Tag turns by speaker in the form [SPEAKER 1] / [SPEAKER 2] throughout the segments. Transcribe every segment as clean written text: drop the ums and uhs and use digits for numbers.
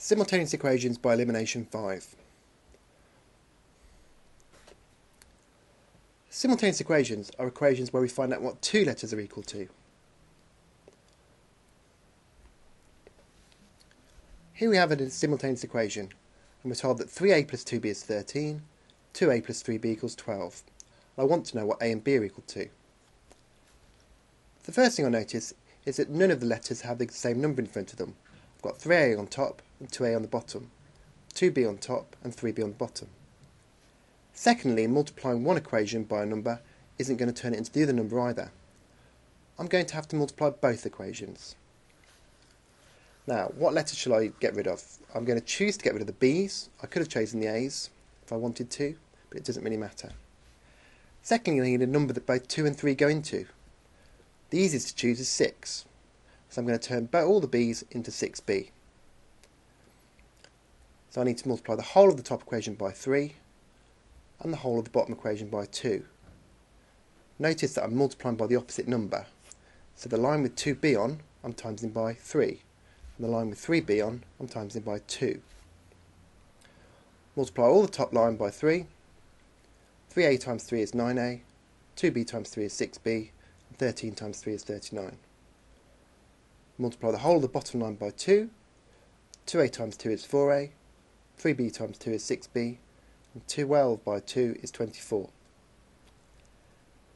[SPEAKER 1] Simultaneous equations by elimination 5. Simultaneous equations are equations where we find out what two letters are equal to. Here we have a simultaneous equation, and we're told that 3a plus 2b is 13, 2a plus 3b equals 12. I want to know what a and b are equal to. The first thing I notice is that none of the letters have the same number in front of them. I've got 3a on top and 2a on the bottom, 2b on top and 3b on the bottom. Secondly, multiplying one equation by a number isn't going to turn it into the other number either. I'm going to have to multiply both equations. Now, what letters shall I get rid of? I'm going to choose to get rid of the b's. I could have chosen the a's if I wanted to, but it doesn't really matter. Secondly, I need a number that both 2 and 3 go into. The easiest to choose is 6. So I'm going to turn all the b's into 6b. So I need to multiply the whole of the top equation by 3 and the whole of the bottom equation by 2. Notice that I'm multiplying by the opposite number. So the line with 2b on, I'm timesing by 3. And the line with 3b on, I'm timesing by 2. Multiply all the top line by 3. 3a times 3 is 9a, 2b times 3 is 6b, and 13 times 3 is 39. Multiply the whole of the bottom line by 2. 2a times 2 is 4a, 3b times 2 is 6b, and 12 by 2 is 24.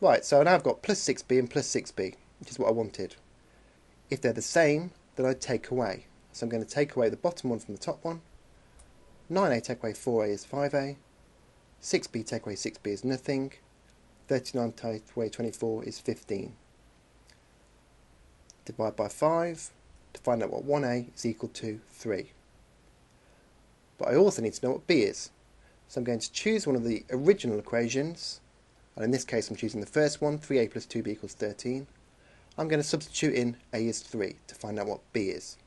[SPEAKER 1] Right, so now I've got plus 6b and plus 6b, which is what I wanted. If they're the same, then I'd take away. So I'm going to take away the bottom one from the top one. 9a take away 4a is 5a. 6b take away 6b is nothing. 39 take away 24 is 15. Divide by 5 to find out what 1a is equal to 3. But I also need to know what b is. So I'm going to choose one of the original equations, and in this case I'm choosing the first one, 3a plus 2b equals 13. I'm going to substitute in a is 3 to find out what b is.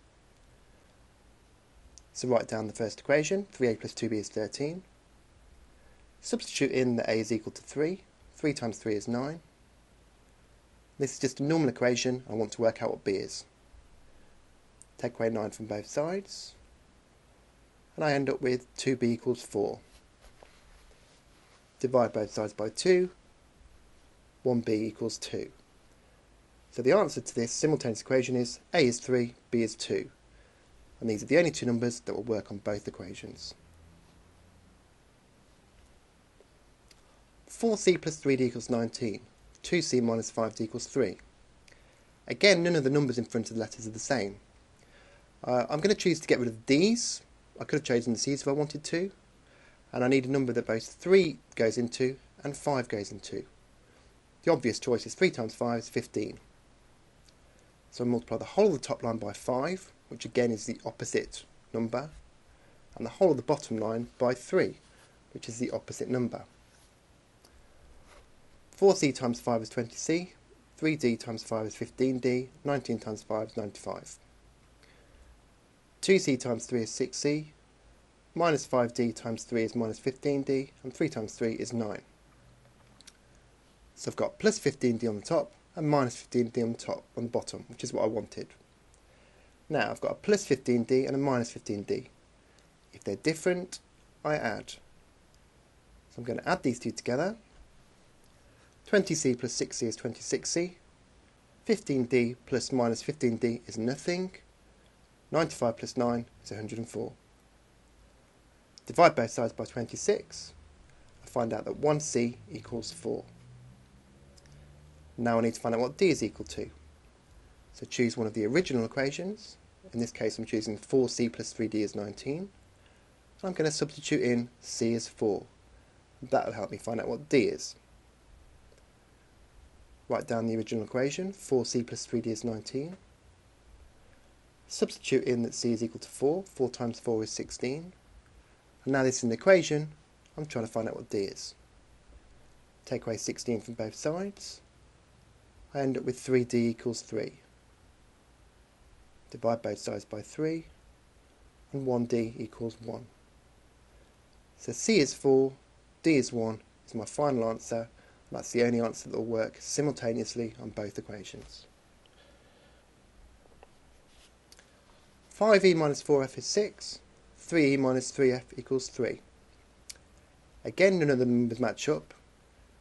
[SPEAKER 1] So write down the first equation, 3a plus 2b is 13. Substitute in that a is equal to 3. 3 times 3 is 9. This is just a normal equation. I want to work out what b is. Take away 9 from both sides, and I end up with 2b equals 4. Divide both sides by 2, 1b equals 2. So the answer to this simultaneous equation is a is 3, b is 2. And these are the only two numbers that will work on both equations. 4c plus 3d equals 19. 2c minus 5d equals 3. Again, none of the numbers in front of the letters are the same. I'm going to choose to get rid of the d's. I could have chosen the c's if I wanted to. And I need a number that both 3 goes into and 5 goes into. The obvious choice is 3 times 5 is 15. So I multiply the whole of the top line by 5, which again is the opposite number, and the whole of the bottom line by 3, which is the opposite number. 4c times 5 is 20c, 3d times 5 is 15d, 19 times 5 is 95. 2c times 3 is 6c, minus 5d times 3 is minus 15d, and 3 times 3 is 9. So I've got plus 15d on the top and minus 15d on the bottom, which is what I wanted. Now I've got a plus 15d and a minus 15d. If they're different, I add. So I'm going to add these two together. 20c plus 6c is 26c. 15d plus minus 15d is nothing. 95 plus 9 is 104. Divide both sides by 26. I find out that 1c equals 4. Now I need to find out what d is equal to. So choose one of the original equations. In this case I'm choosing 4c plus 3d is 19. I'm going to substitute in c is 4. That will help me find out what d is. Write down the original equation, 4c plus 3d is 19. Substitute in that c is equal to 4. 4 times 4 is 16. And now this is in the equation, I'm trying to find out what d is. Take away 16 from both sides. I end up with 3d equals 3. Divide both sides by 3, and 1d equals 1. So c is 4, d is 1 is my final answer, and that's the only answer that will work simultaneously on both equations. 5e minus 4f is 6, 3e minus 3f equals 3. Again, none of the numbers match up,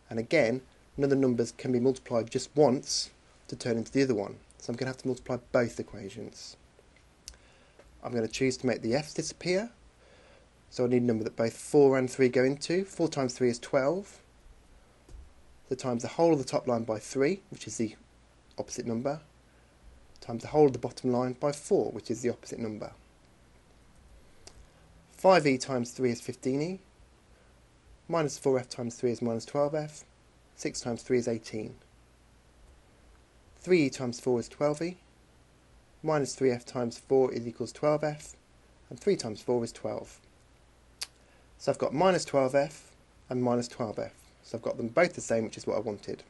[SPEAKER 1] and again, none of the numbers can be multiplied just once to turn into the other one. So I'm going to have to multiply both equations. I'm going to choose to make the f's disappear. So I need a number that both 4 and 3 go into. 4 times 3 is 12. So times the whole of the top line by 3, which is the opposite number, times the whole of the bottom line by 4, which is the opposite number. 5e times 3 is 15e. Minus 4f times 3 is minus 12f. 6 times 3 is 18. 3e times 4 is 12e. Minus 3f times 4 is equals 12f. And 3 times 4 is 12. So I've got minus 12f and minus 12f. So I've got them both the same, which is what I wanted.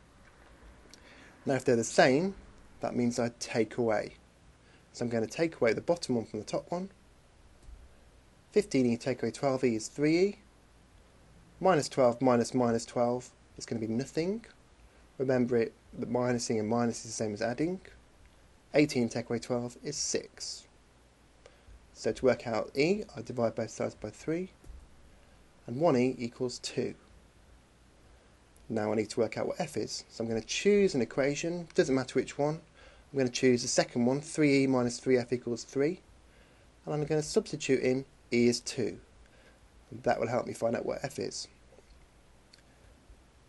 [SPEAKER 1] Now if they're the same, that means I take away. So I'm going to take away the bottom one from the top one. 15e take away 12e is 3e. Minus 12 minus minus 12 is going to be nothing. Remember that minusing and minus is the same as adding. 18 take away 12 is 6. So to work out e, I divide both sides by 3. And 1e equals 2. Now I need to work out what f is. So I'm going to choose an equation, doesn't matter which one. I'm going to choose the second one, 3e minus 3f equals 3. And I'm going to substitute in e is 2. And that will help me find out what f is.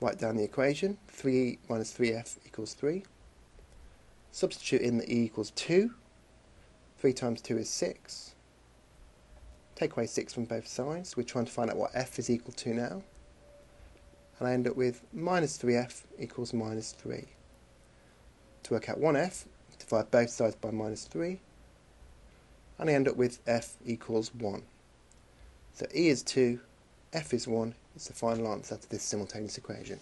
[SPEAKER 1] Write down the equation, 3e minus 3f equals 3. Substitute in the e equals 2. 3 times 2 is 6. Take away 6 from both sides. We're trying to find out what f is equal to now. And I end up with minus 3f equals minus 3. To work out 1f, divide both sides by minus 3. And I end up with f equals 1. So e is 2, f is 1 is the final answer to this simultaneous equation.